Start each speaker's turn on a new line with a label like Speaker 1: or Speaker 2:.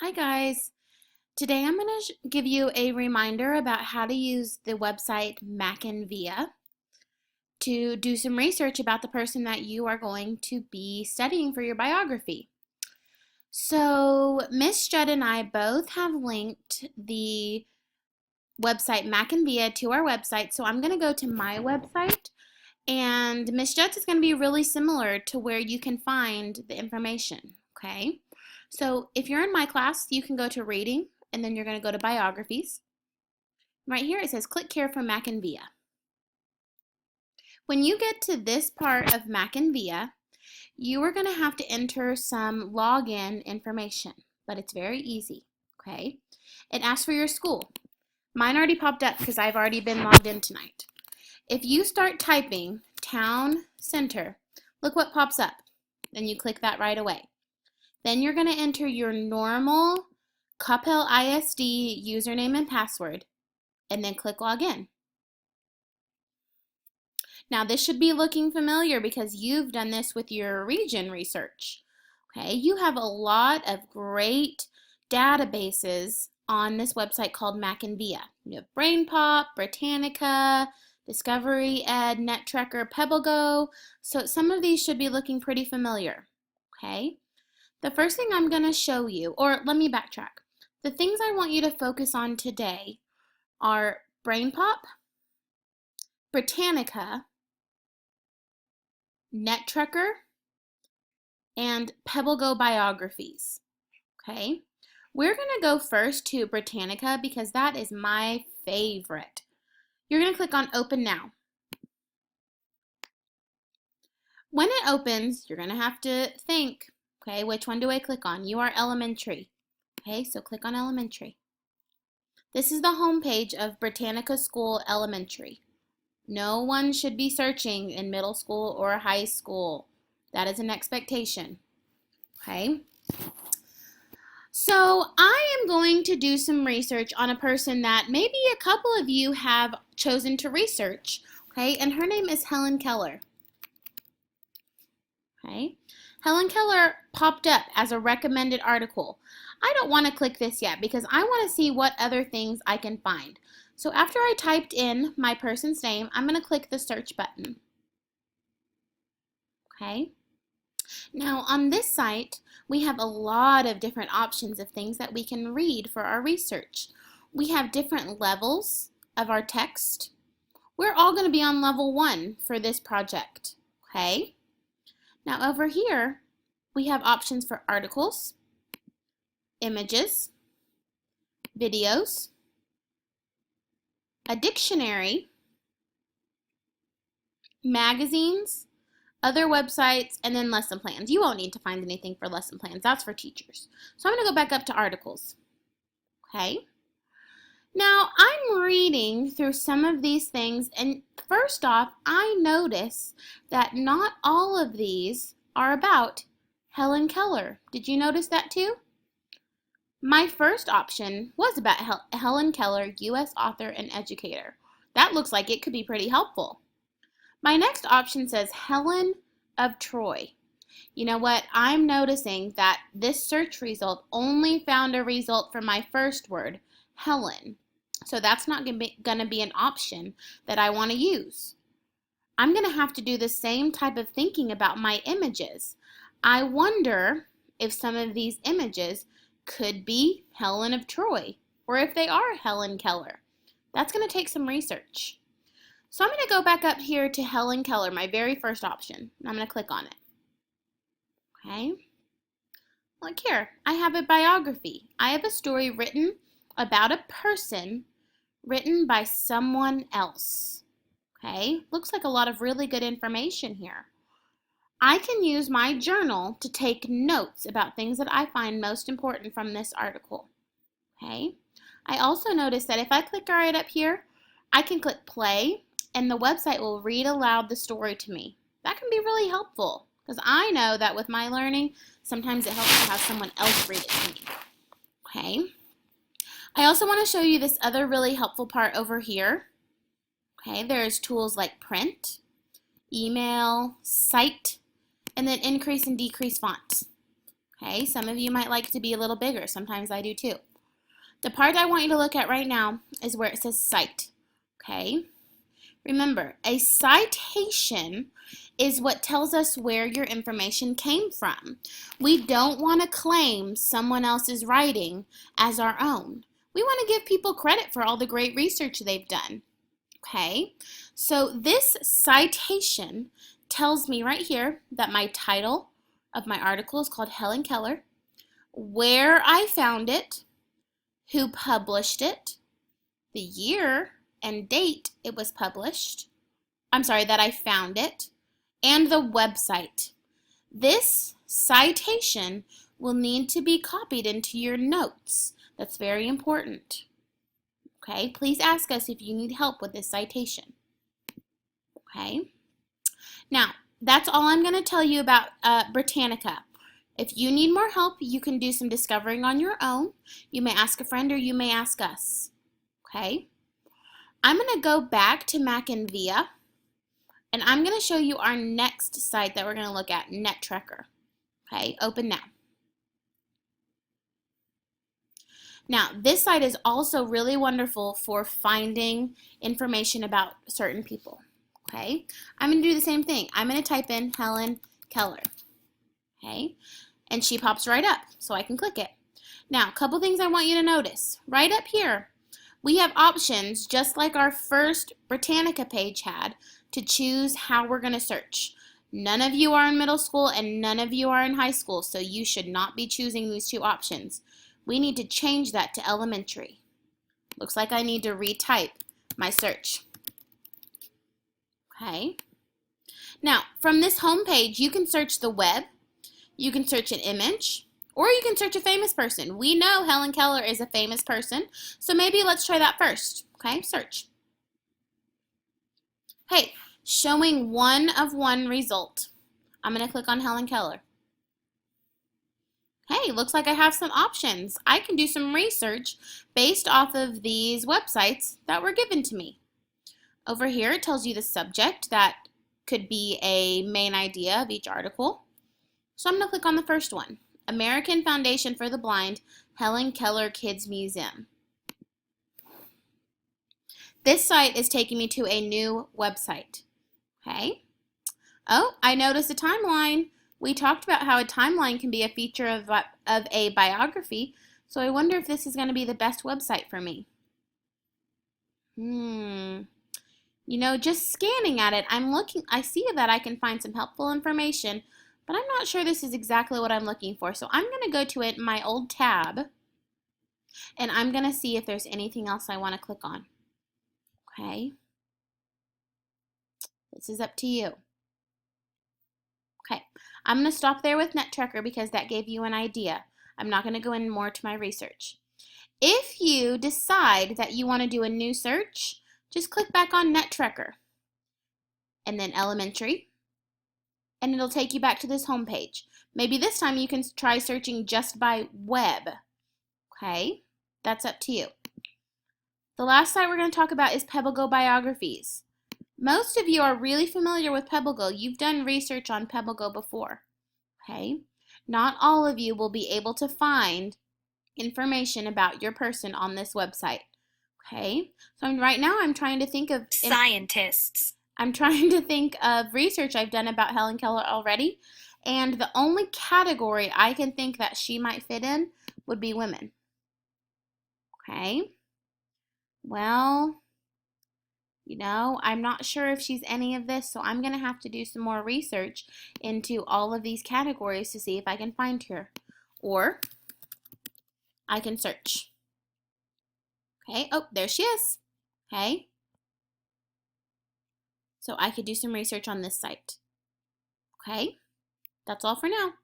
Speaker 1: Hi guys. Today I'm going to give you a reminder about how to use the website MackinVia to do some research about the person that you are going to be studying for your biography. So Miss Judd and I both have linked the website MackinVia to our website. So I'm going to go to my website, and Miss Judd's is going to be really similar to where you can find the information. Okay, so if you're in my class, you can go to reading, and then you're going to go to biographies. Right here it says click here for MackinVia. When you get to this part of MackinVia, you are going to have to enter some login information, but it's very easy. Okay, it asks for your school. Mine already popped up because I've already been logged in tonight. If you start typing town center, look what pops up. Then you click that right away. Then you're going to enter your normal Coppell ISD username and password, and then click login. Now this should be looking familiar because you've done this with your region research. Okay, you have a lot of great databases on this website called MackinVia. You have BrainPop, Britannica, Discovery Ed, NetTrekker, PebbleGo. So some of these should be looking pretty familiar. Okay, the first thing I'm going to show you, or let me backtrack. The things I want you to focus on today are BrainPop, Britannica, NetTrekker, and PebbleGo biographies. Okay, we're going to go first to Britannica because that is my favorite. You're going to click on Open Now. When it opens, you're going to have to think, okay, which one do I click on? You are elementary. Okay, so click on elementary. This is the home page of Britannica School Elementary. No one should be searching in middle school or high school. That is an expectation. Okay. So I am going to do some research on a person that maybe a couple of you have chosen to research. Okay, and her name is Helen Keller. Okay, Helen Keller popped up as a recommended article. I don't want to click this yet because I want to see what other things I can find. So after I typed in my person's name, I'm going to click the search button. Okay. Now on this site, we have a lot of different options of things that we can read for our research. We have different levels of our text. We're all going to be on level 1 for this project. Okay. Now over here, we have options for articles, images, videos, a dictionary, magazines, other websites, and then lesson plans. You won't need to find anything for lesson plans. That's for teachers. So I'm going to go back up to articles. Okay. Now I'm reading through some of these things, and first off, I notice that not all of these are about Helen Keller. Did you notice that too? My first option was about Helen Keller, U.S. author and educator. That looks like it could be pretty helpful. My next option says Helen of Troy. You know what? I'm noticing that this search result only found a result for my first word, Helen. So that's not going to be an option that I want to use. I'm going to have to do the same type of thinking about my images. I wonder if some of these images could be Helen of Troy, or if they are Helen Keller. That's going to take some research. So I'm going to go back up here to Helen Keller, my very first option, and I'm going to click on it. Okay. Look here, I have a biography. I have a story written about a person written by someone else. Okay, looks like a lot of really good information here. I can use my journal to take notes about things that I find most important from this article. Okay, I also notice that if I click right up here, I can click play and the website will read aloud the story to me. That can be really helpful because I know that with my learning, sometimes it helps to have someone else read it to me. Okay, I also want to show you this other really helpful part over here. Okay, there's tools like print, email, cite, and then increase and decrease fonts. Okay, some of you might like it to be a little bigger. Sometimes I do too. The part I want you to look at right now is where it says cite. Okay? Remember, a citation is what tells us where your information came from. We don't want to claim someone else's writing as our own. We want to give people credit for all the great research they've done. Okay, so this citation tells me right here that my title of my article is called Helen Keller, where I found it, who published it, the year and date it was published, that I found it, and the website. This citation will need to be copied into your notes. That's very important. Okay, please ask us if you need help with this citation. Okay, now that's all I'm going to tell you about Britannica. If you need more help, you can do some discovering on your own. You may ask a friend or you may ask us. Okay, I'm going to go back to MackinVia, and I'm going to show you our next site that we're going to look at, NetTrekker. Okay, open now. Now, this site is also really wonderful for finding information about certain people. Okay, I'm going to do the same thing. I'm going to type in Helen Keller. Okay, and she pops right up, so I can click it. Now, a couple things I want you to notice. Right up here, we have options, just like our first Britannica page had, to choose how we're going to search. None of you are in middle school and none of you are in high school, so you should not be choosing these two options. We need to change that to elementary. Looks like I need to retype my search. Okay. Now, from this home page, you can search the web, you can search an image, or you can search a famous person. We know Helen Keller is a famous person, so maybe let's try that first. Okay, search. Hey, showing one of one result. I'm going to click on Helen Keller. Hey, looks like I have some options. I can do some research based off of these websites that were given to me. Over here, it tells you the subject. That could be a main idea of each article. So I'm going to click on the first one. American Foundation for the Blind, Helen Keller Kids Museum. This site is taking me to a new website. Okay. Oh, I noticed a timeline. We talked about how a timeline can be a feature of a biography, so I wonder if this is going to be the best website for me. You know, just scanning at it, I see that I can find some helpful information, but I'm not sure this is exactly what I'm looking for. So I'm going to go to it in my old tab, and I'm going to see if there's anything else I want to click on. Okay. This is up to you. Okay, I'm going to stop there with NetTrekker because that gave you an idea. I'm not going to go in more to my research. If you decide that you want to do a new search, just click back on NetTrekker and then elementary, and it'll take you back to this home page. Maybe this time you can try searching just by web. Okay, that's up to you. The last site we're going to talk about is PebbleGo Biographies. Most of you are really familiar with PebbleGo. You've done research on PebbleGo before. Okay, not all of you will be able to find information about your person on this website. Okay, so right now I'm trying to think of
Speaker 2: scientists.
Speaker 1: I'm trying to think of research I've done about Helen Keller already, and the only category I can think that she might fit in would be women. Okay, well, you know, I'm not sure if she's any of this, so I'm going to have to do some more research into all of these categories to see if I can find her. Or I can search. Okay, oh, there she is. Okay. So I could do some research on this site. Okay, that's all for now.